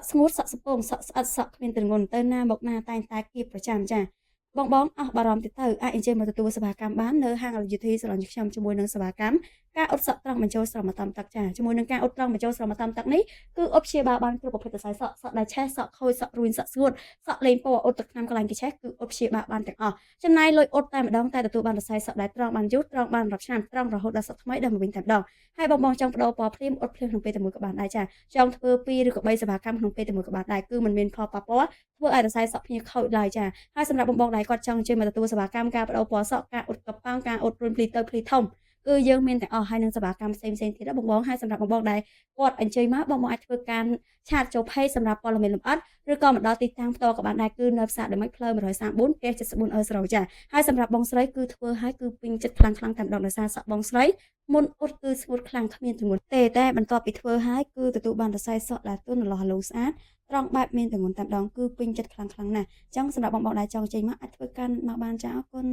ក់ស្ងួតសក់សពងសក់ស្អិតសក់គ្មានទម្ងន់ទៅណាមកណាតែងតែគៀបប្រចាំចាបងអស់បារម្ភទៅអាចអញ្ជើញមកទទួលសេវាកម្មបាននៅហាងអលយុធីសាឡុនខ្ញុំជាមួយនឹងសេវាកម្មការអ៊ុតសក់ត្រង់បញ្ចូលស្រោមតាមទឹកចាជាមួយនឹងការអ៊ុតត្រង់បញ្ចូលស្រោមតាមទឹកនេះគឺអ៊ុតព្យាបាលបានគ្រប់ប្រភេទសរសៃសក់សក់ដែលឆេះសក់ខូចសក់រួញសក់ស្ងួតសក់លេងពណ៌អ៊ុតទឹកថ្នាំកន្លែងកញ្ឆេះគឺអ៊ុតព្យាបាលបានទាំងអស់ចំណាយលុយអ៊ុតតែម្ដងតែទទួលបានសរសៃសក់ដែលត្រង់បានយូរត្រង់បានរាប់ឆ្នាំត្រង់រហូតដល់សក់ថ្មីដល់មកវិញតែម្ដងហើយបងចង់បដូរពណ៌ភ្លាមអ៊ុតភ្លាមក្នុងពេលតែមួយក៏បានដែរចាចង់ធ្វើ2ឬក៏3សេវាកម្មក្នុងពេលតែមួយក៏បានដែរគឺមិនមានផលប៉ះពាល់ធ្វើឲ្យសរសៃសក់ភ្ញៀវខូចឡើយចាហើយសម្រាប់បងដែលគាត់ចង់អញ្ជើញមកទទួលសេវាកម្មការបដូរពណ៌សក់ការអ៊ុតកប៉ាំងការអ៊ុតរួញភ្លីទៅភ្លីធំគឺយើងមានទាំងអស់ហើយនឹងសេវាកម្មផ្សេងទៀតដែរបងហើយសម្រាប់បងដែលគាត់អញ្ជើញមកបងអាចធ្វើការឆាតចូល Page សម្រាប់ព័ត៌មានលម្អិតឬក៏មកដល់ទីតាំងផ្ទាល់ក៏បានដែរគឺនៅផ្សារដូចផ្លូវ134ផ្ទះ74អឺ0ចាហើយសម្រាប់បងស្រីគឺធ្វើឲ្យគឺពេញចិត្តខ្លាំងតែម្ដងដោយសារសក់បងស្រីមុនអ៊ុតគឺស្ងួតខ្លាំងគ្មានទម្ងន់ទេតែបន្ទាប់ពីធ្វើឲ្យគឺទទួលបានសរសៃសក់ដែលទន់រលោះរលោងស្អាតត្រង់បែបមានទម្ងន់តែម្ដងគឺពេញចិត្តខ្លាំងណាស់អញ្ចឹងសម្រាប់បងដែលចង់ចេញមកអាចធ្វើការមកបានចាអរគុណ